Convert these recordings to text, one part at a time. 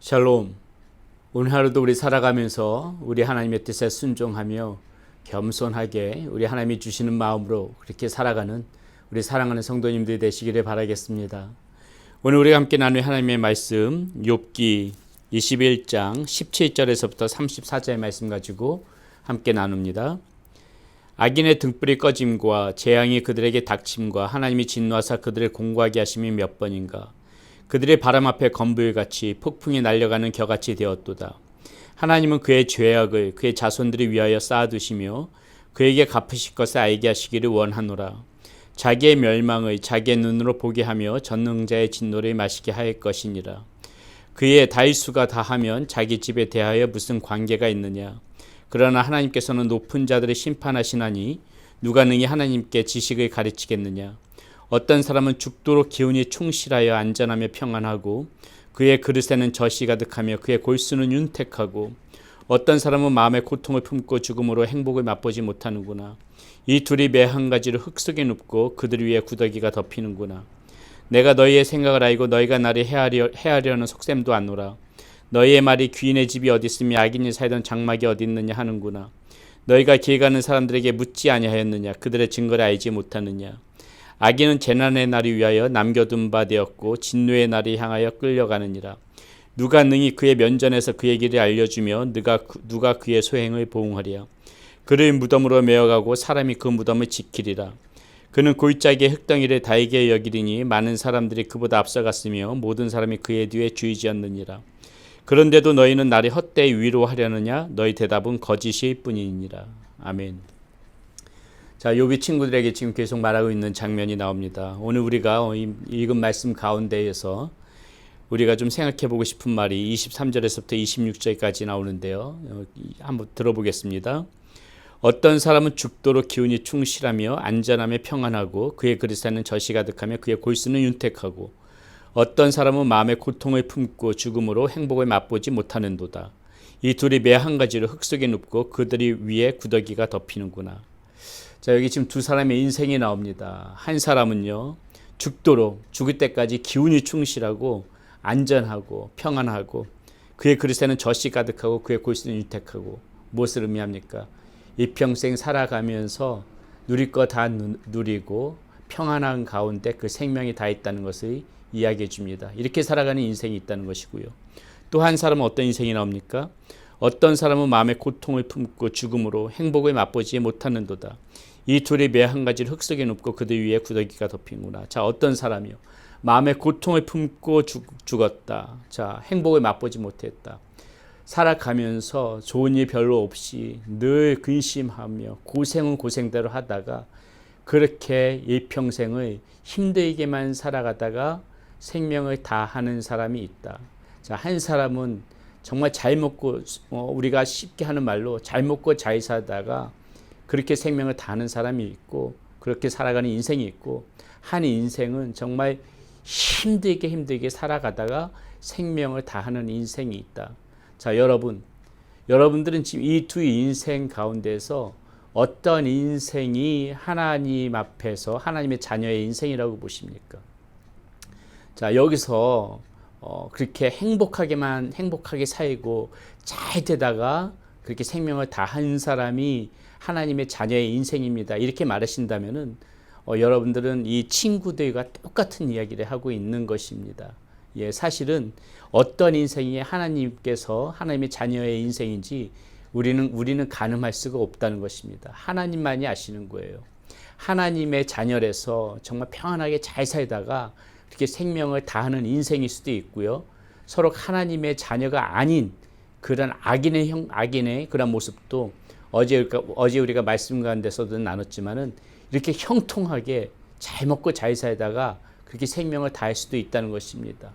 샬롬. 오늘 하루도 우리 살아가면서 우리 하나님의 뜻에 순종하며 겸손하게 우리 하나님이 주시는 마음으로 그렇게 살아가는 우리 사랑하는 성도님들이 되시기를 바라겠습니다. 오늘 우리가 함께 나눌 하나님의 말씀 욥기 21장 17절에서부터 34절의 말씀 가지고 함께 나눕니다. 악인의 등불이 꺼짐과 재앙이 그들에게 닥침과 하나님이 진노하사 그들을 공고하게 하심이 몇 번인가. 그들의 바람 앞에 건불같이 폭풍이 날려가는 겨같이 되었도다. 하나님은 그의 죄악을 그의 자손들을 위하여 쌓아두시며 그에게 갚으실 것을 알게 하시기를 원하노라. 자기의 멸망을 자기의 눈으로 보게 하며 전능자의 진노를 마시게 할 것이니라. 그의 다일수가 다하면 자기 집에 대하여 무슨 관계가 있느냐. 그러나 하나님께서는 높은 자들을 심판하시나니 누가 능히 하나님께 지식을 가르치겠느냐. 어떤 사람은 죽도록 기운이 충실하여 안전하며 평안하고 그의 그릇에는 젖이 가득하며 그의 골수는 윤택하고 어떤 사람은 마음의 고통을 품고 죽음으로 행복을 맛보지 못하는구나. 이 둘이 매 한 가지로 흙 속에 눕고 그들 위에 구더기가 덮이는구나. 내가 너희의 생각을 알고 너희가 나를 해하려는 속셈도 안노라. 너희의 말이 귀인의 집이 어디 있으며 악인이 살던 장막이 어디 있느냐 하는구나. 너희가 길 가는 사람들에게 묻지 아니하였느냐. 그들의 증거를 알지 못하느냐. 악인은 재난의 날이 위하여 남겨둔 바 되었고 진노의 날이 향하여 끌려가느니라. 누가 능히 그의 면전에서 그의 길을 알려주며 누가 그의 소행을 보응하랴. 그를 무덤으로 메어가고 사람이 그 무덤을 지키리라. 그는 골짜기의 흙덩이를 달게 여기리니 많은 사람들이 그보다 앞서갔으며 모든 사람이 그의 뒤에 주의지었느니라. 그런데도 너희는 나를 헛되이 위로하려느냐. 너희 대답은 거짓일 뿐이니라. 아멘. 자, 욥이 친구들에게 지금 계속 말하고 있는 장면이 나옵니다. 오늘 우리가 읽은 말씀 가운데에서 우리가 좀 생각해 보고 싶은 말이 23절에서부터 26절까지 나오는데요. 한번 들어보겠습니다. 어떤 사람은 죽도록 기운이 충실하며 안전하며 평안하고 그의 그릇에는 젖이 가득하며 그의 골수는 윤택하고 어떤 사람은 마음의 고통을 품고 죽음으로 행복을 맛보지 못하는도다. 이 둘이 매 한 가지로 흙 속에 눕고 그들이 위에 구더기가 덮이는구나. 자, 여기 지금 두 사람의 인생이 나옵니다. 한 사람은요, 죽도록 죽을 때까지 기운이 충실하고 안전하고 평안하고 그의 그릇에는 젖이 가득하고 그의 골수는 윤택하고. 무엇을 의미합니까? 일평생 살아가면서 누릴 거 다 누리고 평안한 가운데 그 생명이 다 있다는 것을 이야기해 줍니다. 이렇게 살아가는 인생이 있다는 것이고요. 또 한 사람은 어떤 인생이 나옵니까? 어떤 사람은 마음의 고통을 품고 죽음으로 행복을 맛보지 못하는도다. 이 둘이 매 한 가지를 흙 속에 눕고 그들 위에 구더기가 덮이는구나. 자, 어떤 사람이요? 마음의 고통을 품고 죽었다. 자, 행복을 맛보지 못했다. 살아가면서 좋은 일 별로 없이 늘 근심하며 고생은 고생대로 하다가 그렇게 일평생을 힘들게만 살아가다가 생명을 다하는 사람이 있다. 자, 한 사람은 정말 잘 먹고 우리가 쉽게 하는 말로 잘 먹고 잘 살다가 그렇게 생명을 다하는 사람이 있고 그렇게 살아가는 인생이 있고 한 인생은 정말 힘들게 살아가다가 생명을 다하는 인생이 있다. 자, 여러분들은 지금 이 두 인생 가운데서 어떤 인생이 하나님 앞에서 하나님의 자녀의 인생이라고 보십니까? 자, 여기서 그렇게 행복하게 살고 잘 되다가 그렇게 생명을 다한 사람이 하나님의 자녀의 인생입니다. 이렇게 말하신다면은 여러분들은 이 친구들과 똑같은 이야기를 하고 있는 것입니다. 예, 사실은 어떤 인생이 하나님께서 하나님의 자녀의 인생인지 우리는 가늠할 수가 없다는 것입니다. 하나님만이 아시는 거예요. 하나님의 자녀라서 정말 평안하게 잘 살다가 그렇게 생명을 다하는 인생일 수도 있고요. 서로 하나님의 자녀가 아닌 그런 악인의 그런 모습도 어제 우리가 말씀 가운데서도 나눴지만은 이렇게 형통하게 잘 먹고 잘 살다가 그렇게 생명을 다할 수도 있다는 것입니다.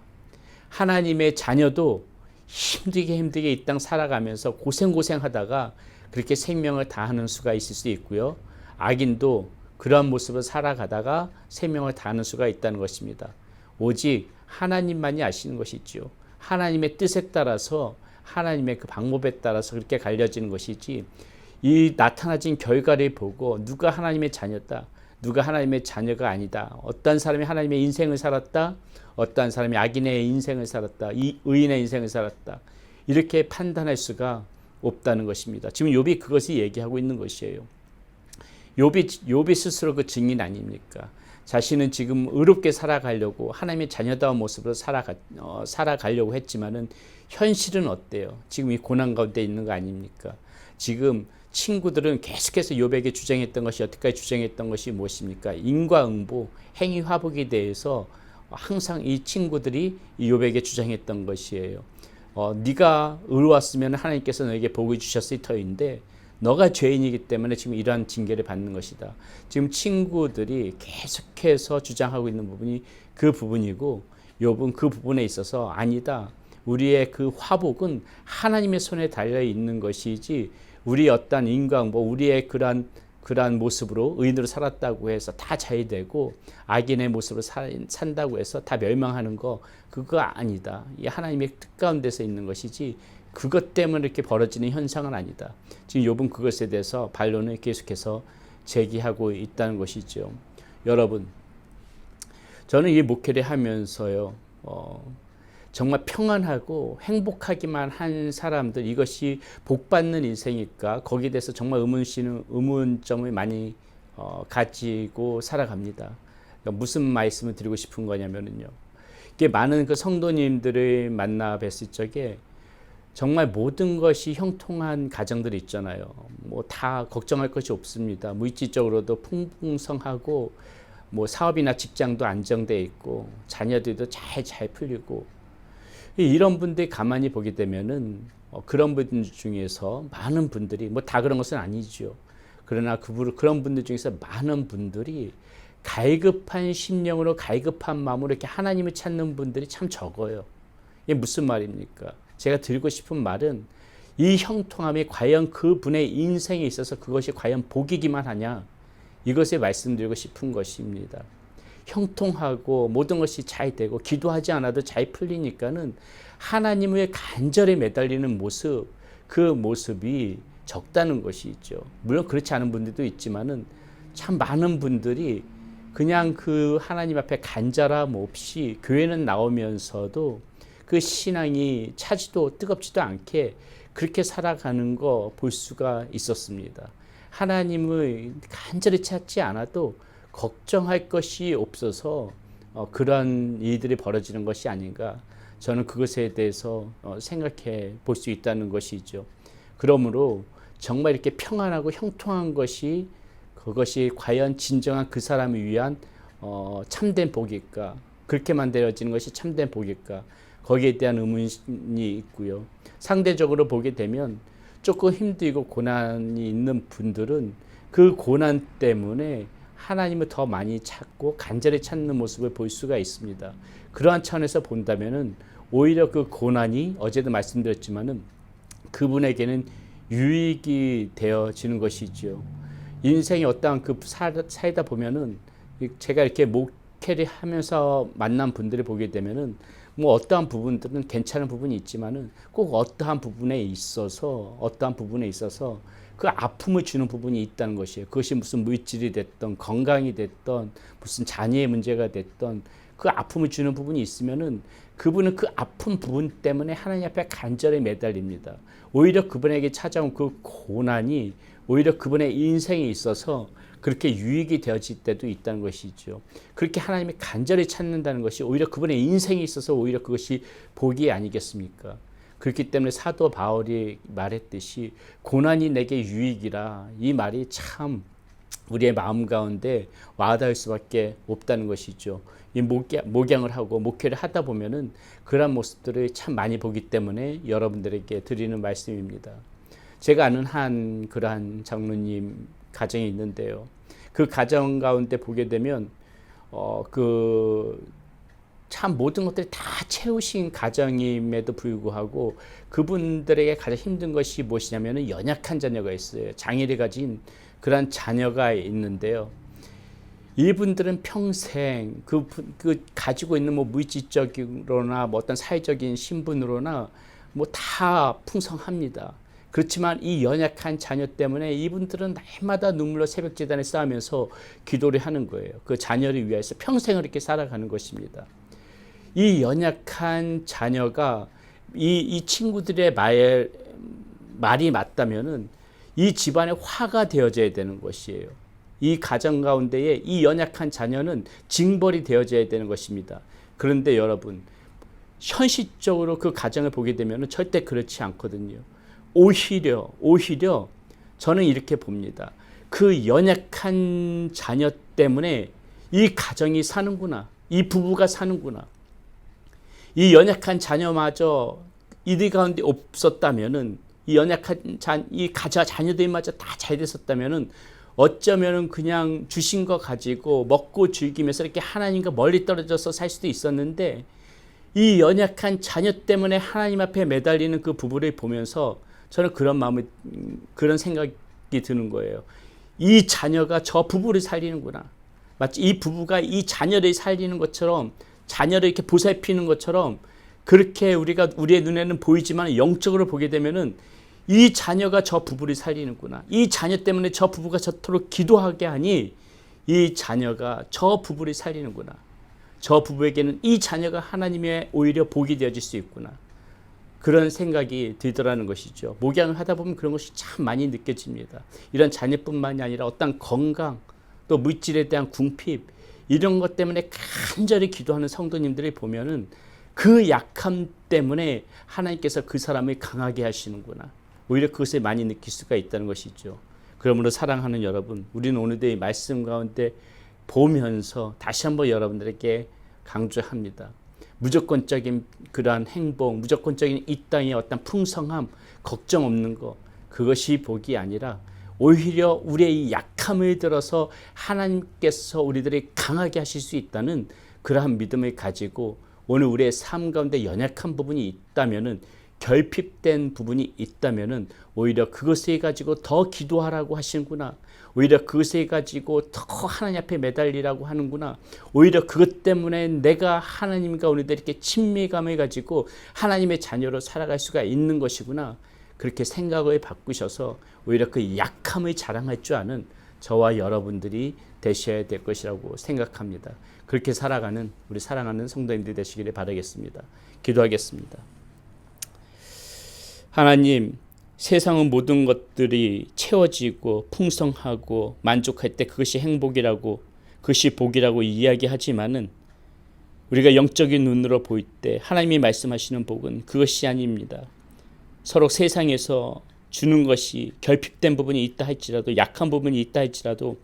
하나님의 자녀도 힘들게 이 땅 살아가면서 고생하다가 그렇게 생명을 다하는 수가 있을 수 있고요. 악인도 그러한 모습을 살아가다가 생명을 다하는 수가 있다는 것입니다. 오직 하나님만이 아시는 것이지요. 하나님의 뜻에 따라서 하나님의 그 방법에 따라서 그렇게 갈려지는 것이지 이 나타나진 결과를 보고 누가 하나님의 자녀다, 누가 하나님의 자녀가 아니다. 어떤 사람이 하나님의 인생을 살았다. 어떤 사람이 악인의 인생을 살았다. 이 의인의 인생을 살았다. 이렇게 판단할 수가 없다는 것입니다. 지금 욥이 그것을 얘기하고 있는 것이에요. 욥이 스스로 그 증인 아닙니까? 자신은 지금 의롭게 살아가려고 하나님의 자녀다운 모습으로 살아가려고 했지만은 현실은 어때요? 지금 이 고난 가운데 있는 거 아닙니까? 지금 친구들은 계속해서 욥에게 주장했던 것이 여태까지 주장했던 것이 무엇입니까? 인과응보, 행위화복에 대해서 항상 이 친구들이 이 욥에게 주장했던 것이에요. 네가 의로웠으면 하나님께서 너에게 복을 주셨을 터인데 너가 죄인이기 때문에 지금 이러한 징계를 받는 것이다. 지금 친구들이 계속해서 주장하고 있는 부분이 그 부분이고 욥은 그 부분에 있어서 아니다. 우리의 그 화복은 하나님의 손에 달려 있는 것이지 우리 어떤 인과응보, 우리의 그러한 모습으로 의인으로 살았다고 해서 다 자유되고 악인의 모습으로 산다고 해서 다 멸망하는 거 그거 아니다. 이 하나님의 뜻 가운데서 있는 것이지 그것 때문에 이렇게 벌어지는 현상은 아니다. 지금 욥은 그것에 대해서 반론을 계속해서 제기하고 있다는 것이죠. 여러분, 저는 이 목회를 하면서요, 정말 평안하고 행복하기만 한 사람들, 이것이 복받는 인생일까? 거기에 대해서 정말 의문점을 많이 가지고 살아갑니다. 그러니까 무슨 말씀을 드리고 싶은 거냐면요. 이게 많은 그 성도님들을 만나 뵀을 적에 정말 모든 것이 형통한 가정들이 있잖아요. 뭐 다 걱정할 것이 없습니다. 물질적으로도 풍성하고 뭐 사업이나 직장도 안정돼 있고 자녀들도 잘 풀리고 이런 분들이 가만히 보게 되면은 그런 분들 중에서 많은 분들이 뭐 다 그런 것은 아니죠. 그러나 그런 분들 중에서 많은 분들이 갈급한 심령으로 갈급한 마음으로 이렇게 하나님을 찾는 분들이 참 적어요. 이게 무슨 말입니까? 제가 드리고 싶은 말은 이 형통함이 과연 그분의 인생에 있어서 그것이 과연 복이기만 하냐, 이것을 말씀드리고 싶은 것입니다. 형통하고 모든 것이 잘 되고 기도하지 않아도 잘 풀리니까는 하나님의 간절히 매달리는 모습, 그 모습이 적다는 것이죠. 물론 그렇지 않은 분들도 있지만은 참 많은 분들이 그냥 그 하나님 앞에 간절함 없이 교회는 나오면서도 그 신앙이 차지도 뜨겁지도 않게 그렇게 살아가는 거 볼 수가 있었습니다. 하나님을 간절히 찾지 않아도 걱정할 것이 없어서 그런 일들이 벌어지는 것이 아닌가, 저는 그것에 대해서 생각해 볼 수 있다는 것이죠. 그러므로 정말 이렇게 평안하고 형통한 것이 그것이 과연 진정한 그 사람을 위한 참된 복일까, 그렇게 만들어지는 것이 참된 복일까, 거기에 대한 의문이 있고요. 상대적으로 보게 되면 조금 힘들고 고난이 있는 분들은 그 고난 때문에 하나님을 더 많이 찾고 간절히 찾는 모습을 볼 수가 있습니다. 그러한 차원에서 본다면은 오히려 그 고난이 어제도 말씀드렸지만은 그분에게는 유익이 되어지는 것이죠. 인생이 어떠한 그 살다 보면은 제가 이렇게 목회를 하면서 만난 분들을 보게 되면은 뭐 어떠한 부분들은 괜찮은 부분이 있지만은 꼭 어떠한 부분에 있어서 그 아픔을 주는 부분이 있다는 것이에요. 그것이 무슨 물질이 됐던 건강이 됐던 무슨 자녀의 문제가 됐던 그 아픔을 주는 부분이 있으면은 그분은 그 아픈 부분 때문에 하나님 앞에 간절히 매달립니다. 오히려 그분에게 찾아온 그 고난이 오히려 그분의 인생에 있어서 그렇게 유익이 되어질 때도 있다는 것이죠. 그렇게 하나님이 간절히 찾는다는 것이 오히려 그분의 인생에 있어서 오히려 그것이 복이 아니겠습니까? 그렇기 때문에 사도 바울이 말했듯이 고난이 내게 유익이라, 이 말이 참 우리의 마음 가운데 와닿을 수밖에 없다는 것이죠. 이 목양을 하고 목회를 하다 보면은 그런 모습들을 참 많이 보기 때문에 여러분들에게 드리는 말씀입니다. 제가 아는 그러한 장로님 가정이 있는데요. 그 가정 가운데 보게 되면 참 모든 것들이 다 채우신 가정임에도 불구하고 그분들에게 가장 힘든 것이 무엇이냐면 연약한 자녀가 있어요. 장애를 가진 그런 자녀가 있는데요. 이분들은 평생 그 가지고 있는 뭐 물질적으로나 뭐 어떤 사회적인 신분으로나 뭐 다 풍성합니다. 그렇지만 이 연약한 자녀 때문에 이분들은 날마다 눈물로 새벽제단에 쌓으면서 기도를 하는 거예요. 그 자녀를 위해서 평생을 이렇게 살아가는 것입니다. 이 연약한 자녀가 이 친구들의 말이 맞다면은 이 집안의 화가 되어져야 되는 것이에요. 이 가정 가운데에 이 연약한 자녀는 징벌이 되어져야 되는 것입니다. 그런데 여러분, 현실적으로 그 가정을 보게 되면 절대 그렇지 않거든요. 오히려 저는 이렇게 봅니다. 그 연약한 자녀 때문에 이 가정이 사는구나. 이 부부가 사는구나. 이 연약한 자녀마저 이들 가운데 없었다면은, 이 연약한 자녀들마저 다 잘 됐었다면은, 어쩌면은 그냥 주신 거 가지고 먹고 즐기면서 이렇게 하나님과 멀리 떨어져서 살 수도 있었는데, 이 연약한 자녀 때문에 하나님 앞에 매달리는 그 부부를 보면서 저는 그런 생각이 드는 거예요. 이 자녀가 저 부부를 살리는구나. 마치 이 부부가 이 자녀를 살리는 것처럼, 자녀를 이렇게 보살피는 것처럼, 그렇게 우리의 눈에는 보이지만 영적으로 보게 되면은 이 자녀가 저 부부를 살리는구나. 이 자녀 때문에 저 부부가 저토록 기도하게 하니 이 자녀가 저 부부를 살리는구나. 저 부부에게는 이 자녀가 하나님의 오히려 복이 되어질 수 있구나. 그런 생각이 들더라는 것이죠. 목양을 하다 보면 그런 것이 참 많이 느껴집니다. 이런 자녀뿐만이 아니라 어떤 건강, 또 물질에 대한 궁핍, 이런 것 때문에 간절히 기도하는 성도님들을 보면은 그 약함 때문에 하나님께서 그 사람을 강하게 하시는구나. 오히려 그것을 많이 느낄 수가 있다는 것이죠. 그러므로 사랑하는 여러분, 우리는 오늘도 이 말씀 가운데 보면서 다시 한번 여러분들에게 강조합니다. 무조건적인 그러한 행복, 무조건적인 이 땅의 어떤 풍성함, 걱정 없는 것, 그것이 복이 아니라 오히려 우리의 이 약함을 들어서 하나님께서 우리들을 강하게 하실 수 있다는 그러한 믿음을 가지고 오늘 우리의 삶 가운데 연약한 부분이 있다면은, 결핍된 부분이 있다면은 오히려 그것을 가지고 더 기도하라고 하시는구나. 오히려 그것을 가지고 더 하나님 앞에 매달리라고 하는구나. 오히려 그것 때문에 내가 하나님과 오늘도 이렇게 친밀감을 가지고 하나님의 자녀로 살아갈 수가 있는 것이구나. 그렇게 생각을 바꾸셔서 오히려 그 약함을 자랑할 줄 아는 저와 여러분들이 되셔야 될 것이라고 생각합니다. 그렇게 살아가는 우리 사랑하는 성도님들 되시기를 바라겠습니다. 기도하겠습니다. 하나님, 세상의 모든 것들이 채워지고 풍성하고 만족할 때 그것이 행복이라고, 그것이 복이라고 이야기하지만은 우리가 영적인 눈으로 볼 때 하나님이 말씀하시는 복은 그것이 아닙니다. 서로 세상에서 주는 것이 결핍된 부분이 있다 할지라도, 약한 부분이 있다 할지라도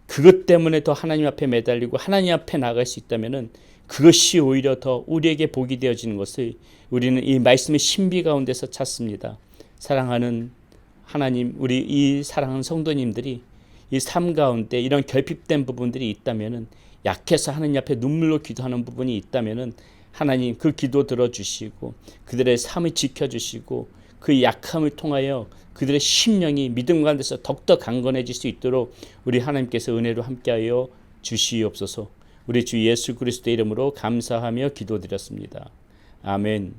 그것 때문에 더 하나님 앞에 매달리고 하나님 앞에 나갈 수 있다면은 그것이 오히려 더 우리에게 복이 되어지는 것을 우리는 이 말씀의 신비 가운데서 찾습니다. 사랑하는 하나님, 우리 이 사랑하는 성도님들이 이 삶 가운데 이런 결핍된 부분들이 있다면은, 약해서 하나님 앞에 눈물로 기도하는 부분이 있다면은 하나님 그 기도 들어주시고 그들의 삶을 지켜주시고 그 약함을 통하여 그들의 심령이 믿음 가운데서 더욱더 강건해질 수 있도록 우리 하나님께서 은혜로 함께하여 주시옵소서. 우리 주 예수 그리스도의 이름으로 감사하며 기도드렸습니다. 아멘.